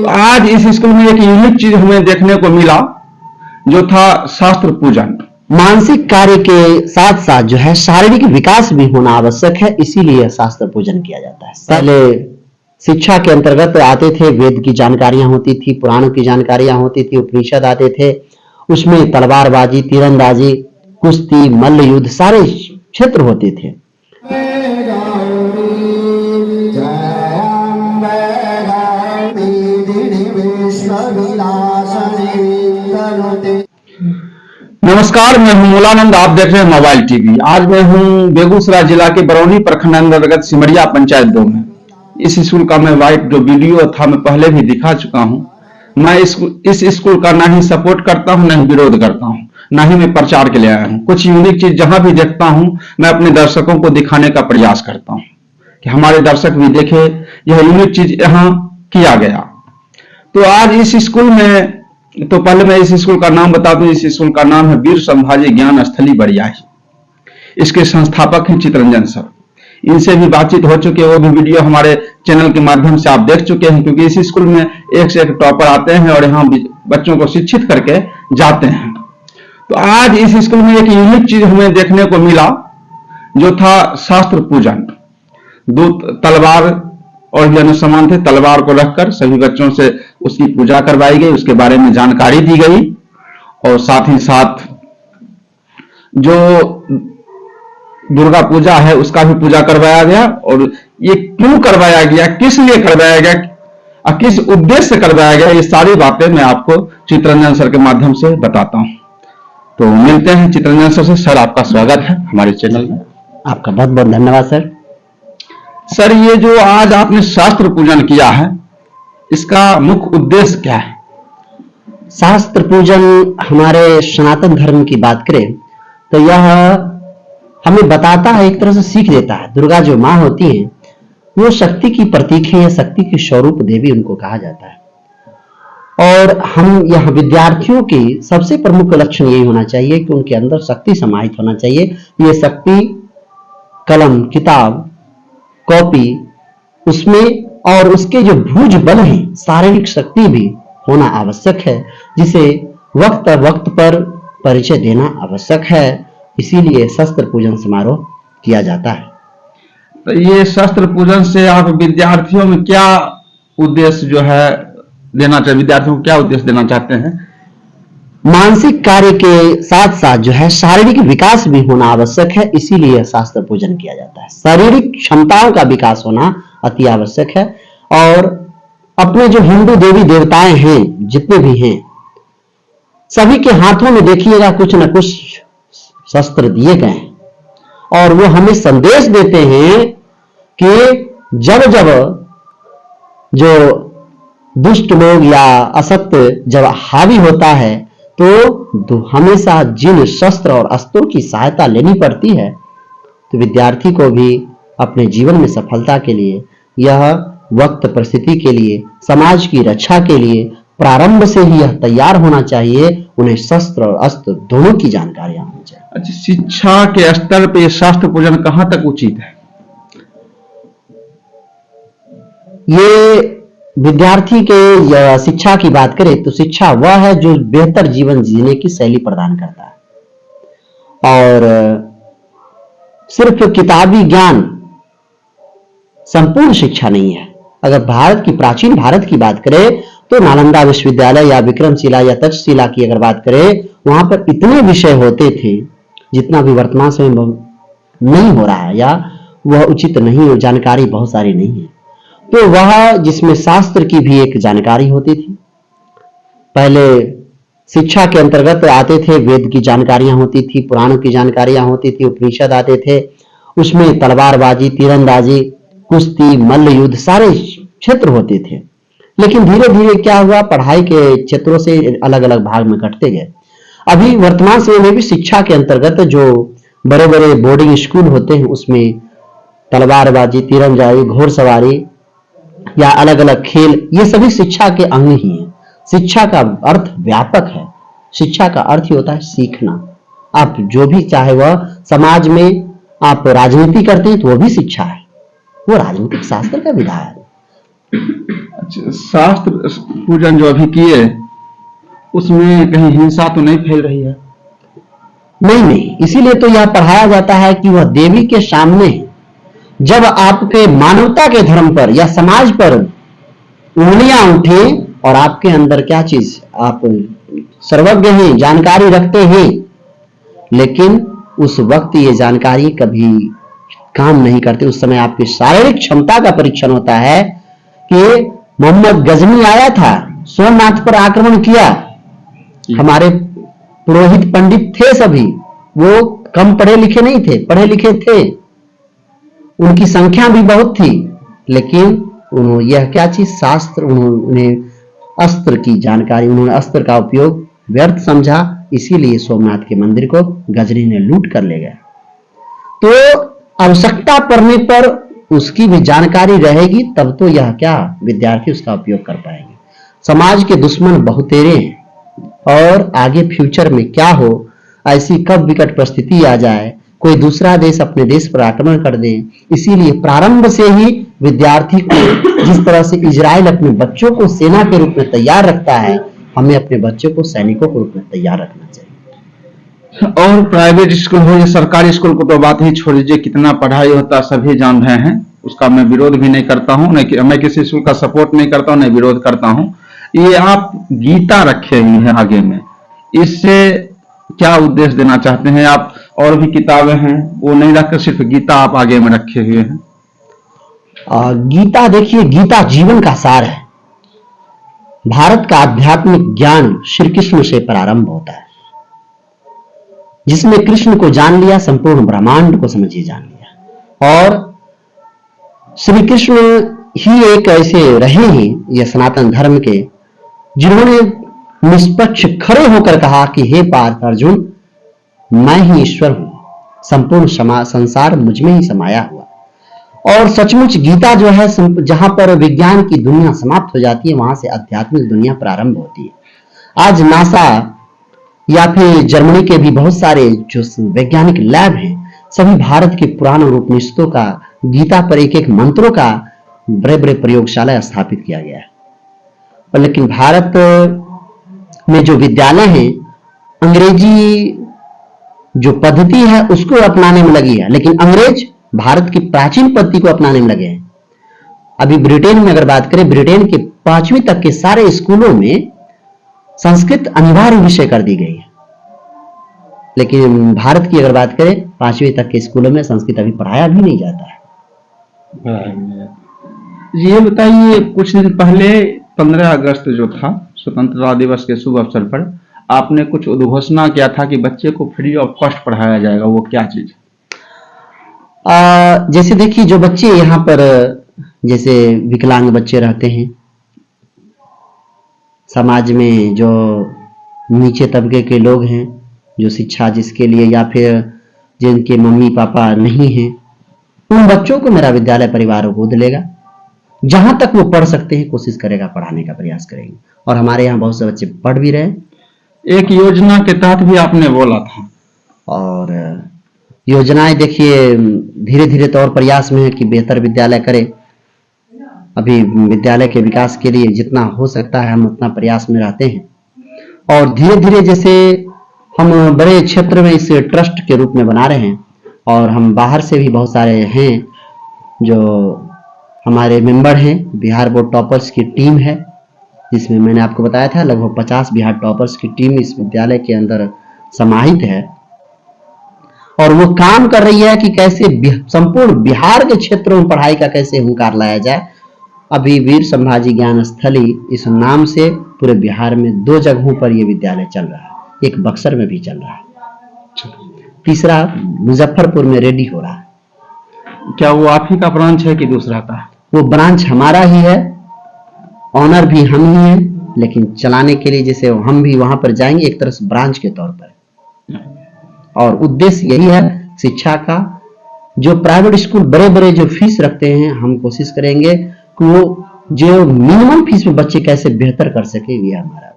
आज इस स्कूल में एक यूनिक चीज हमें देखने को मिला, जो था शास्त्र पूजन। मानसिक कार्य के साथ साथ जो है शारीरिक विकास भी होना आवश्यक है, इसीलिए शास्त्र पूजन किया जाता है। पहले शिक्षा के अंतर्गत आते थे, वेद की जानकारियां होती थी, पुराणों की जानकारियां होती थी, उपनिषद आते थे, उसमें तलवारबाजी, तीरंदाजी, कुश्ती, मल्ल युद्ध सारे क्षेत्र होते थे। नमस्कार, मैं हूं मूलानंद, आप देख रहे हैं मोबाइल टीवी। आज मैं हूं बेगूसराय जिला के बरौनी प्रखंड अंतर्गत सिमरिया पंचायत 2 में। इस स्कूल का मैं वाइट जो वीडियो था मैं पहले भी दिखा चुका हूं। मैं इस स्कूल का ना ही सपोर्ट करता हूं, ना ही विरोध करता हूं, ना ही मैं प्रचार के लिए आया हूं। कुछ यूनिक चीज जहां भी देखता हूं मैं अपने दर्शकों को दिखाने का प्रयास करता हूं कि हमारे दर्शक भी देखे यह यूनिक चीज यहाँ किया गया। तो आज इस स्कूल में, तो पहले मैं इस स्कूल का नाम बता दूं। इस स्कूल का नाम है वीर संभाजी ज्ञान स्थली बरियाही। इसके संस्थापक हैं चितरंजन सर। इनसे भी बातचीत हो चुकी है, वो भी वीडियो हमारे चैनल के माध्यम से आप देख चुके हैं, क्योंकि इस स्कूल में एक से एक टॉपर आते हैं और यहाँ बच्चों को शिक्षित करके जाते हैं। तो आज इस स्कूल में एक यूनिक चीज हमें देखने को मिला, जो था शास्त्र पूजन। 2 तलवार और भी अन्य सामान थे, तलवार को रखकर सभी बच्चों से उसकी पूजा करवाई गई, उसके बारे में जानकारी दी गई और साथ ही साथ जो दुर्गा पूजा है उसका भी पूजा करवाया गया। और ये क्यों करवाया गया, किस लिए करवाया गया और किस उद्देश्य से करवाया गया, ये सारी बातें मैं आपको चितरंजन सर के माध्यम से बताता हूं। तो मिलते हैं चितरंजन सर से। सर, आपका स्वागत है हमारे चैनल में। आपका बहुत बहुत धन्यवाद सर। सर, ये जो आज आपने शास्त्र पूजन किया है, इसका मुख्य उद्देश्य क्या है? शास्त्र पूजन हमारे सनातन धर्म की बात करें तो यह हमें बताता है, एक तरह से सीख देता है। दुर्गा जो माँ होती है वो शक्ति की प्रतीक है, या शक्ति की स्वरूप देवी उनको कहा जाता है। और हम यह विद्यार्थियों की सबसे प्रमुख लक्षण यही होना चाहिए कि उनके अंदर शक्ति समाहित होना चाहिए। ये शक्ति कलम, किताब, कॉपी उसमें और उसके जो भुज बल है, शारीरिक शक्ति भी होना आवश्यक है, जिसे वक्त पर परिचय देना आवश्यक है। इसीलिए शस्त्र पूजन समारोह किया जाता है। तो ये शस्त्र पूजन से आप विद्यार्थियों में क्या उद्देश्य जो है देना चाहिए, विद्यार्थियों को क्या उद्देश्य देना चाहते हैं? मानसिक कार्य के साथ साथ जो है शारीरिक विकास भी होना आवश्यक है, इसीलिए शास्त्र पूजन किया जाता है। शारीरिक क्षमताओं का विकास होना अति आवश्यक है। और अपने जो हिंदू देवी देवताएं हैं, जितने भी हैं, सभी के हाथों में देखिएगा कुछ न कुछ शस्त्र दिए गए हैं और वो हमें संदेश देते हैं कि जब जब जो दुष्ट लोग या असत्य जब हावी होता है तो हमेशा जिन शस्त्र और अस्त्रों की सहायता लेनी पड़ती है, तो विद्यार्थी को भी अपने जीवन में सफलता के लिए, यह वक्त परिस्थिति के लिए, समाज की रक्षा के लिए प्रारंभ से ही यह तैयार होना चाहिए। उन्हें शस्त्र और अस्त्र दोनों की जानकारियां होनी चाहिए। अच्छा, शिक्षा के स्तर पे शास्त्र पूजन कहां तक उचित है? ये विद्यार्थी के शिक्षा की बात करें तो शिक्षा वह है जो बेहतर जीवन जीने की शैली प्रदान करता है। और सिर्फ किताबी ज्ञान संपूर्ण शिक्षा नहीं है। अगर प्राचीन भारत की बात करें तो नालंदा विश्वविद्यालय या विक्रमशिला या तक्षशिला की अगर बात करें, वहां पर इतने विषय होते थे जितना भी वर्तमान समय में नहीं हो रहा है, या वह उचित नहीं है, जानकारी बहुत सारी नहीं है। तो वह जिसमें शास्त्र की भी एक जानकारी होती थी। पहले शिक्षा के अंतर्गत आते थे, वेद की जानकारियां होती थी, पुराणों की जानकारियां होती थी, उपनिषद आते थे, उसमें तलवारबाजी, तीरंदाजी, कुश्ती, मल्ल युद्ध सारे क्षेत्र होते थे। लेकिन धीरे धीरे क्या हुआ, पढ़ाई के क्षेत्रों से अलग अलग भाग में कटते गए। अभी वर्तमान समय में भी शिक्षा के अंतर्गत जो बड़े बड़े बोर्डिंग स्कूल होते हैं, उसमें तलवारबाजी, तीरंदाजी, घोड़सवारी या अलग अलग खेल, ये सभी शिक्षा के अंग ही हैं। शिक्षा का अर्थ व्यापक है। शिक्षा का अर्थ ही होता है सीखना। आप जो भी चाहे वह समाज में आप राजनीति करते हैं तो वो भी शिक्षा है, वो राजनीतिक शास्त्र का विधा है। शास्त्र पूजन जो अभी किए उसमें कहीं हिंसा तो नहीं फैल रही है? नहीं नहीं, इसीलिए तो यह पढ़ाया जाता है कि वह देवी के सामने जब आपके मानवता के धर्म पर या समाज पर उंगलियां उठे और आपके अंदर क्या चीज, आप सर्वज्ञ हैं, जानकारी रखते हैं, लेकिन उस वक्त ये जानकारी कभी काम नहीं करती। उस समय आपकी शारीरिक क्षमता का परीक्षण होता है कि मोहम्मद गजनी आया था, सोमनाथ पर आक्रमण किया, हमारे पुरोहित पंडित थे सभी, वो कम पढ़े लिखे नहीं थे, पढ़े लिखे थे, उनकी संख्या भी बहुत थी, लेकिन उन्होंने यह क्या चीज, शास्त्र, उन्होंने अस्त्र की जानकारी, उन्होंने अस्त्र का उपयोग व्यर्थ समझा, इसीलिए सोमनाथ के मंदिर को गजनी ने लूट कर ले गया। तो आवश्यकता पड़ने पर उसकी भी जानकारी रहेगी, तब तो यह क्या, विद्यार्थी उसका उपयोग कर पाएंगे। समाज के दुश्मन बहुतेरे हैं, और आगे फ्यूचर में क्या हो, ऐसी कब विकट परिस्थिति आ जाए, कोई दूसरा देश अपने देश पर आक्रमण कर दे, इसीलिए प्रारंभ से ही विद्यार्थी को, जिस तरह से इजराइल अपने बच्चों को सेना के रूप में तैयार रखता है, हमें अपने बच्चों को सैनिकों के रूप में तैयार रखना चाहिए। और प्राइवेट स्कूल हो या सरकारी स्कूल को तो बात ही छोड़ दीजिए, कितना पढ़ाई होता है सभी जान रहे हैं, उसका मैं विरोध भी नहीं करता हूँ, मैं किसी स्कूल का सपोर्ट नहीं करता हूँ, नहीं विरोध करता हूँ। ये आप गीता रखे हुए हैं आगे में, इससे क्या उद्देश्य देना चाहते हैं आप? और भी किताबें हैं वो नहीं रखकर सिर्फ गीता आप आगे में रखे हुए हैं। गीता, देखिए, गीता जीवन का सार है। भारत का आध्यात्मिक ज्ञान श्री कृष्ण से प्रारंभ होता है, जिसमें कृष्ण को जान लिया, संपूर्ण ब्रह्मांड को समझिए जान लिया। और श्री कृष्ण ही एक ऐसे रहे हैं ये सनातन धर्म के, जिन्होंने निष्पक्ष खड़े होकर कहा कि हे पार्थ अर्जुन, मैं ही ईश्वर हूं, संपूर्ण संसार मुझ में ही समाया हुआ। और सचमुच गीता जो है, जहां पर विज्ञान की दुनिया समाप्त हो जाती है, वहां से आध्यात्मिक दुनिया प्रारंभ होती है। आज नासा या फिर जर्मनी के भी बहुत सारे जो वैज्ञानिक लैब हैं, सभी भारत के पुराण और उपनिषदों का, गीता पर एक एक मंत्रों का बड़े बड़े प्रयोगशाला स्थापित किया गया है। लेकिन भारत में जो विद्यालय हैं, अंग्रेजी जो पद्धति है उसको अपनाने में लगी है, लेकिन अंग्रेज भारत की प्राचीन पद्धति को अपनाने में लगे हैं। अभी ब्रिटेन में अगर बात करें, ब्रिटेन के 5वीं तक के सारे स्कूलों में संस्कृत अनिवार्य विषय कर दी गई है, लेकिन भारत की अगर बात करें, 5वीं तक के स्कूलों में संस्कृत अभी पढ़ाया भी नहीं जाता है। ये बताइए, कुछ दिन पहले 15 अगस्त जो था, स्वतंत्रता दिवस के शुभ अवसर पर आपने कुछ उद्घोषणा किया था कि बच्चे को फ्री ऑफ कॉस्ट पढ़ाया जाएगा, वो क्या चीज? जैसे देखिए, जो बच्चे यहाँ पर जैसे विकलांग बच्चे रहते हैं, समाज में जो नीचे तबके के लोग हैं, जो शिक्षा जिसके लिए, या फिर जिनके मम्मी पापा नहीं हैं, उन बच्चों को मेरा विद्यालय परिवार गोद लेगा। जहां तक वो पढ़ सकते हैं कोशिश करेगा, पढ़ाने का प्रयास करेंगे, और हमारे यहाँ बहुत से बच्चे पढ़ भी रहे। एक योजना के तहत भी आपने बोला था, और योजनाएं देखिए धीरे धीरे तौर प्रयास में है कि बेहतर विद्यालय करें। अभी विद्यालय के विकास के लिए जितना हो सकता है हम उतना प्रयास में रहते हैं, और धीरे धीरे जैसे हम बड़े क्षेत्र में इस ट्रस्ट के रूप में बना रहे हैं, और हम बाहर से भी बहुत सारे हैं जो हमारे मेंबर हैं। बिहार बोर्ड टॉपर्स की टीम है, जिसमें मैंने आपको बताया था लगभग 50 बिहार टॉपर्स की टीम इस विद्यालय के अंदर समाहित है, और वो काम कर रही है कि कैसे संपूर्ण बिहार के क्षेत्रों में पढ़ाई का कैसे हुंकार लाया जाए। अभी वीर संभाजी ज्ञान स्थली इस नाम से पूरे बिहार में 2 जगहों पर यह विद्यालय चल रहा है, एक बक्सर में भी चल रहा है, तीसरा मुजफ्फरपुर में रेडी हो रहा है। क्या वो आप ही का ब्रांच है कि दूसरा का? वो ब्रांच हमारा ही है, ऑनर भी हम ही हैं, लेकिन चलाने के लिए जैसे हम भी वहां पर जाएंगे एक तरह से ब्रांच के तौर पर। और उद्देश्य यही है शिक्षा का। जो प्राइवेट स्कूल बड़े बड़े जो फीस रखते हैं, हम कोशिश करेंगे कि वो जो मिनिमम फीस में बच्चे कैसे बेहतर कर सके, ये हमारा